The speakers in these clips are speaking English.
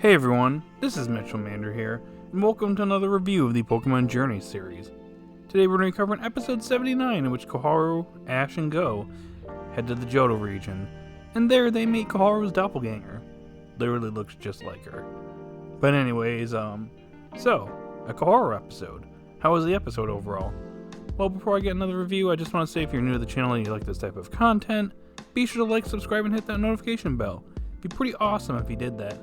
Hey everyone, this is Mitchell Mander here, and welcome to another review of the Pokemon Journey series. Today we're going to be covering episode 79, in which Koharu, Ash, and Go head to the Johto region, and there they meet Koharu's doppelganger. Literally looks just like her. But anyways, a Koharu episode. How was the episode overall? Well, before I get another review, I just want to say if you're new to the channel and you like this type of content, be sure to like, subscribe, and hit that notification bell. It'd be pretty awesome if you did that.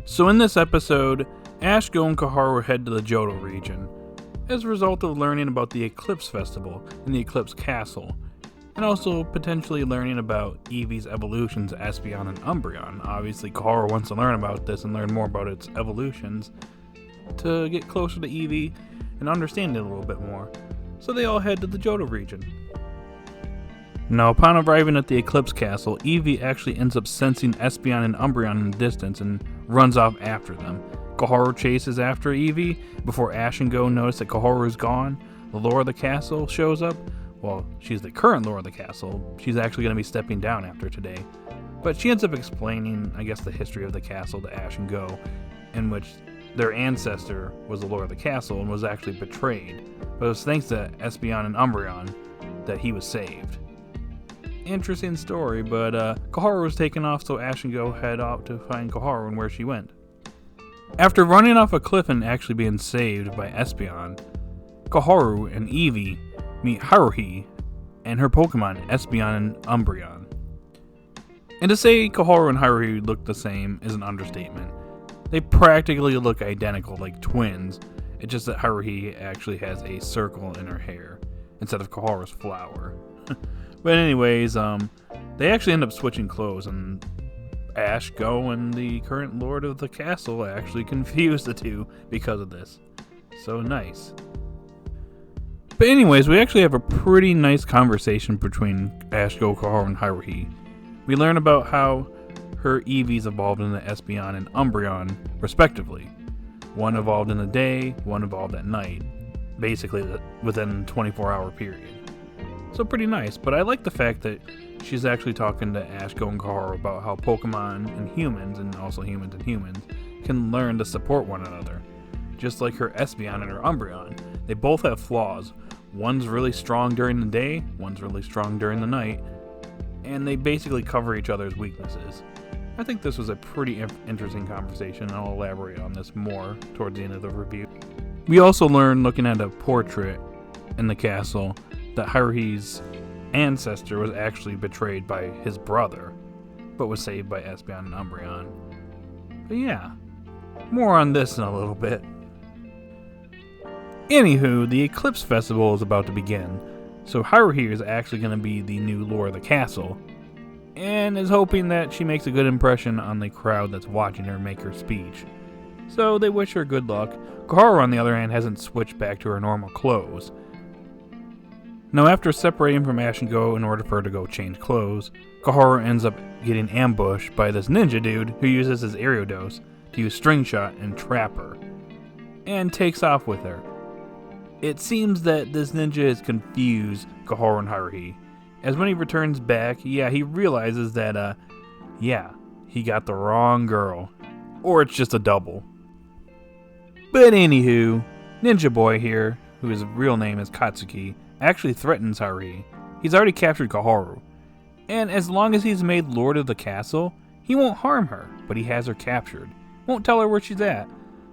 So in this episode, Ash, Go, and Koharu head to the Johto region as a result of learning about the Eclipse Festival in the Eclipse Castle, and also potentially learning about Eevee's evolutions, Espeon and Umbreon. Obviously, Koharu wants to learn about this and learn more about its evolutions to get closer to Eevee and understand it a little bit more. So they all head to the Johto region. Now, upon arriving at the Eclipse Castle, Eevee actually ends up sensing Espeon and Umbreon in the distance and runs off after them. Koharu chases after Eevee before Ash and Go notice that Koharu is gone. The lore of the castle shows up. Well, she's the current lore of the castle. She's actually going to be stepping down after today. But she ends up explaining, I guess, the history of the castle to Ash and Go, in which their ancestor was the lord of the castle and was actually betrayed. But it was thanks to Espeon and Umbreon that he was saved. Interesting story, but Koharu was taken off, so Ash and Go head out to find Koharu and where she went. After running off a cliff and actually being saved by Espeon, Koharu and Eevee meet Haruhi and her Pokemon Espeon and Umbreon. And to say Koharu and Haruhi look the same is an understatement. They practically look identical, like twins. It's just that Haruhi actually has a circle in her hair instead of Koharu's flower. But anyways, they actually end up switching clothes, and Ash, Go, and the current lord of the castle actually confuse the two because of this. So nice. But anyways, we actually have a pretty nice conversation between Ash, Go, Koharu, and Haruhi. We learn about how her Eevees evolved into Espeon and Umbreon, respectively. One evolved in the day, one evolved at night, basically within a 24-hour period. So pretty nice, but I like the fact that she's actually talking to Ash, Go, and Koharu about how Pokemon and also humans and humans, can learn to support one another. Just like her Espeon and her Umbreon, they both have flaws. One's really strong during the day, one's really strong during the night, and they basically cover each other's weaknesses. I think this was a pretty interesting conversation, and I'll elaborate on this more towards the end of the review. We also learn, looking at a portrait in the castle, that Haruhi's ancestor was actually betrayed by his brother, but was saved by Espeon and Umbreon. But yeah, more on this in a little bit. Anywho, the Eclipse Festival is about to begin, so Haruhi is actually going to be the new lord of the castle, and is hoping that she makes a good impression on the crowd that's watching her make her speech. So they wish her good luck. Koharu, on the other hand, hasn't switched back to her normal clothes. Now, after separating from Ash and Go in order for her to go change clothes, Koharu ends up getting ambushed by this ninja dude who uses his Ariados to use String Shot and trap her, and takes off with her. It seems that this ninja has confused Koharu and Haruhi, as when he returns back, he realizes that, he got the wrong girl. Or it's just a double. But anywho, Ninja Boy here, whose real name is Katsuki, actually threatens Haruhi. He's already captured Koharu, and as long as he's made lord of the castle, he won't harm her, but he has her captured. Won't tell her where she's at.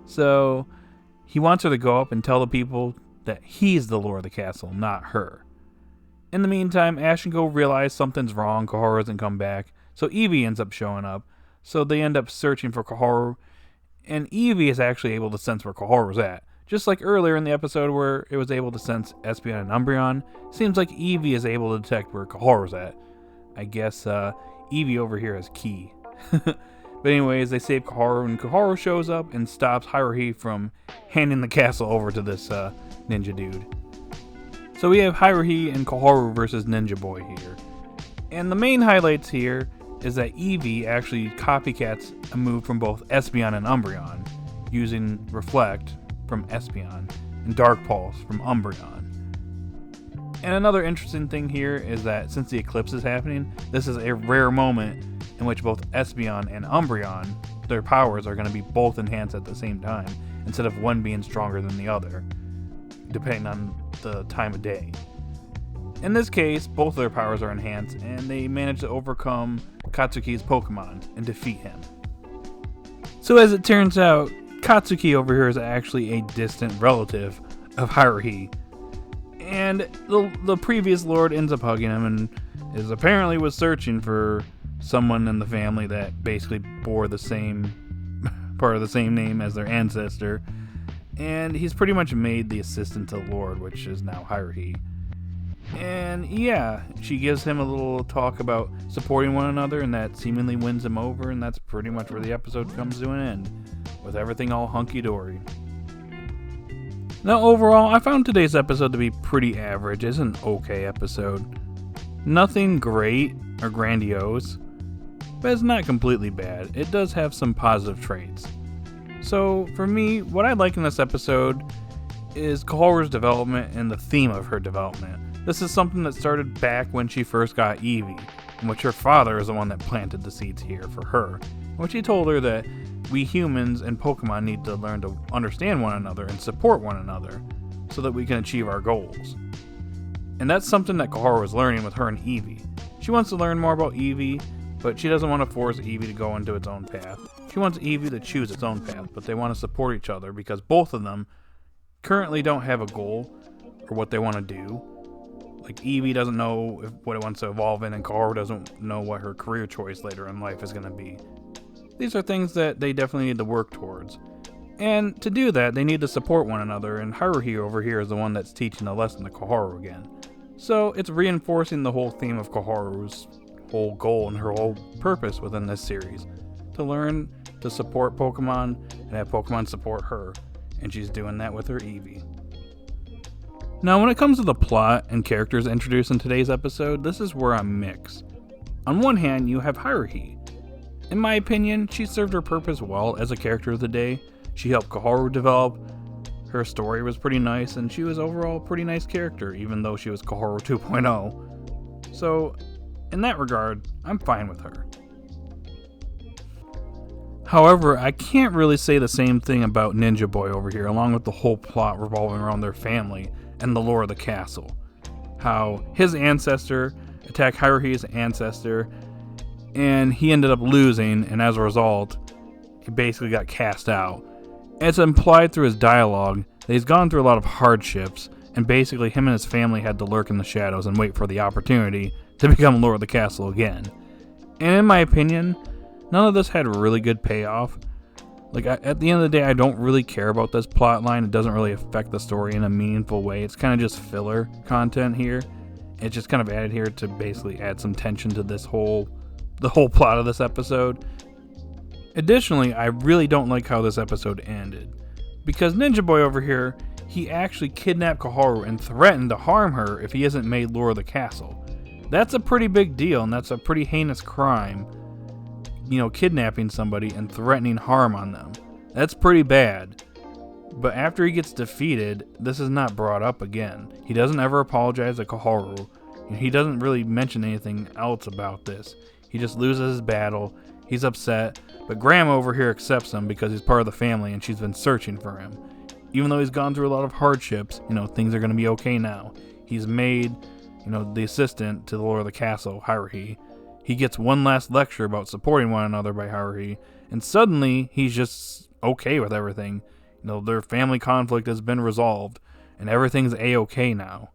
So he wants her to go up and tell the people that he's the lord of the castle, not her. In the meantime, Ash and Go realize something's wrong. Koharu hasn't come back, so Eevee ends up showing up. So they end up searching for Koharu, and Eevee is actually able to sense where Koharu's at. Just like earlier in the episode where it was able to sense Espeon and Umbreon, seems like Eevee is able to detect where Koharu's at. I guess Eevee over here is key. But anyways, they save Koharu, and Koharu shows up and stops Haruhi from handing the castle over to this ninja dude. So we have Haruhi and Koharu versus Ninja Boy here. And the main highlights here is that Eevee actually copycats a move from both Espeon and Umbreon, using Reflect from Espeon and Dark Pulse from Umbreon. And another interesting thing here is that since the eclipse is happening, this is a rare moment in which both Espeon and Umbreon their powers are going to be both enhanced at the same time, instead of one being stronger than the other, depending on the time of day. In this case, both of their powers are enhanced, and they manage to overcome Katsuki's Pokemon and defeat him. So as it turns out, Katsuki over here is actually a distant relative of Haruhi, and the previous lord ends up hugging him and was searching for someone in the family that basically bore the same part of the same name as their ancestor, and he's pretty much made the assistant to the lord, which is now Haruhi. And yeah, she gives him a little talk about supporting one another, and that seemingly wins him over, and that's pretty much where the episode comes to an end, with everything all hunky-dory. Now overall, I found today's episode to be pretty average. It's an okay episode. Nothing great or grandiose, but it's not completely bad. It does have some positive traits. So for me, what I like in this episode is Koharu's development and the theme of her development. This is something that started back when she first got Eevee, in which her father is the one that planted the seeds here for her, in which he told her that we humans and Pokemon need to learn to understand one another and support one another so that we can achieve our goals. And that's something that Koharu is learning with her and Eevee. She wants to learn more about Eevee, but she doesn't want to force Eevee to go into its own path. She wants Eevee to choose its own path, but they want to support each other because both of them currently don't have a goal or what they want to do. Like, Eevee doesn't know what it wants to evolve in, and Koharu doesn't know what her career choice later in life is going to be. These are things that they definitely need to work towards. And to do that, they need to support one another, and Haruhi over here is the one that's teaching the lesson to Koharu again. So it's reinforcing the whole theme of Koharu's whole goal and her whole purpose within this series. To learn to support Pokemon and have Pokemon support her. And she's doing that with her Eevee. Now, when it comes to the plot and characters introduced in today's episode, this is where I'm mixed. On one hand, you have Haruhi. In my opinion, she served her purpose well as a character of the day. She helped Koharu develop. Her story was pretty nice, and she was overall a pretty nice character, even though she was Koharu 2.0. So, in that regard, I'm fine with her. However, I can't really say the same thing about Ninja Boy over here, along with the whole plot revolving around their family and the lore of the castle. How his ancestor attacked Haruhi's ancestor, and he ended up losing, and as a result, he basically got cast out. And it's implied through his dialogue that he's gone through a lot of hardships, and basically him and his family had to lurk in the shadows and wait for the opportunity to become Lord of the Castle again. And in my opinion, none of this had a really good payoff. Like, at the end of the day, I don't really care about this plot line. It doesn't really affect the story in a meaningful way. It's kind of just filler content here. It's just kind of added here to basically add some tension to the whole plot of this episode. Additionally, I really don't like how this episode ended. Because Ninja Boy over here, he actually kidnapped Koharu and threatened to harm her if he isn't made Lord of the Castle. That's a pretty big deal, and that's a pretty heinous crime. You know, kidnapping somebody and threatening harm on them. That's pretty bad. But after he gets defeated, this is not brought up again. He doesn't ever apologize to Koharu. He doesn't really mention anything else about this. He just loses his battle. He's upset. But Grandma over here accepts him because he's part of the family and she's been searching for him. Even though he's gone through a lot of hardships, things are going to be okay now. He's made, the assistant to the Lord of the Castle, Haruhi. He gets one last lecture about supporting one another by Haruhi, and suddenly he's just okay with everything. Their family conflict has been resolved, and everything's A-okay now.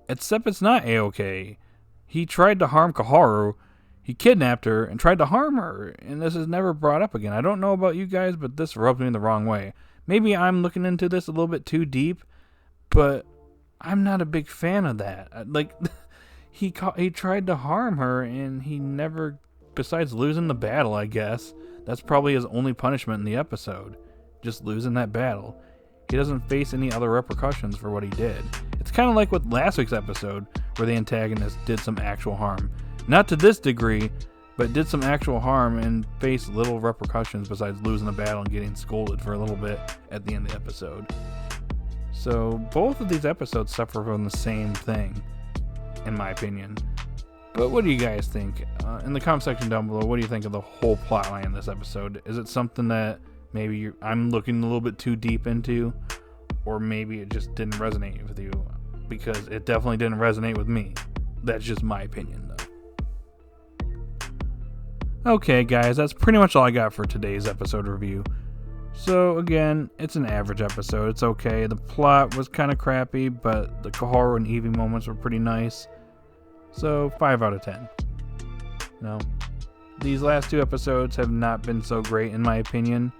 Except it's not A-okay. He tried to harm Koharu, he kidnapped her, and tried to harm her, and this is never brought up again. I don't know about you guys, but this rubs me the wrong way. Maybe I'm looking into this a little bit too deep, but I'm not a big fan of that. He tried to harm her, and he never, besides losing the battle, I guess, that's probably his only punishment in the episode. Just losing that battle. He doesn't face any other repercussions for what he did. It's kind of like with last week's episode, where the antagonist did some actual harm. Not to this degree, but did some actual harm and faced little repercussions besides losing the battle and getting scolded for a little bit at the end of the episode. So both of these episodes suffer from the same thing, in my opinion. But what do you guys think? In the comment section down below, what do you think of the whole plotline in this episode? Is it something that maybe I'm looking a little bit too deep into? Or maybe it just didn't resonate with you? Because it definitely didn't resonate with me. That's just my opinion, though. Okay, guys, that's pretty much all I got for today's episode review. So, again, it's an average episode. It's okay. The plot was kind of crappy, but the Koharu and Eevee moments were pretty nice. So, 5 out of 10. No. These last 2 episodes have not been so great, in my opinion.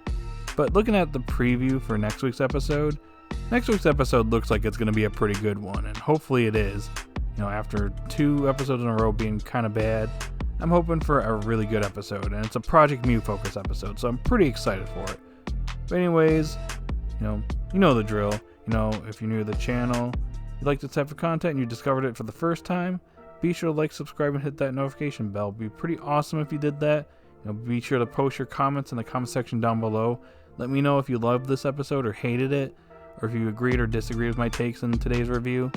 But looking at the preview for next week's episode looks like it's going to be a pretty good one, and hopefully it is. After 2 episodes in a row being kind of bad, I'm hoping for a really good episode, and it's a Project Mew focus episode, so I'm pretty excited for it. But anyways, you know the drill. If you're new to the channel, you like this type of content and you discovered it for the first time, be sure to like, subscribe, and hit that notification bell. It'd be pretty awesome if you did that. Be sure to post your comments in the comment section down below. Let me know if you loved this episode or hated it, or if you agreed or disagreed with my takes in today's review.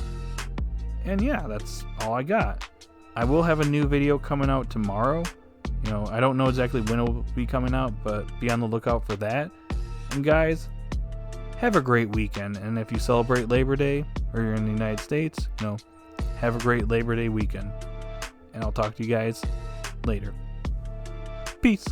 And yeah, that's all I got. I will have a new video coming out tomorrow. I don't know exactly when it will be coming out, but be on the lookout for that. And guys, have a great weekend. And if you celebrate Labor Day or you're in the United States, have a great Labor Day weekend. And I'll talk to you guys later. Peace.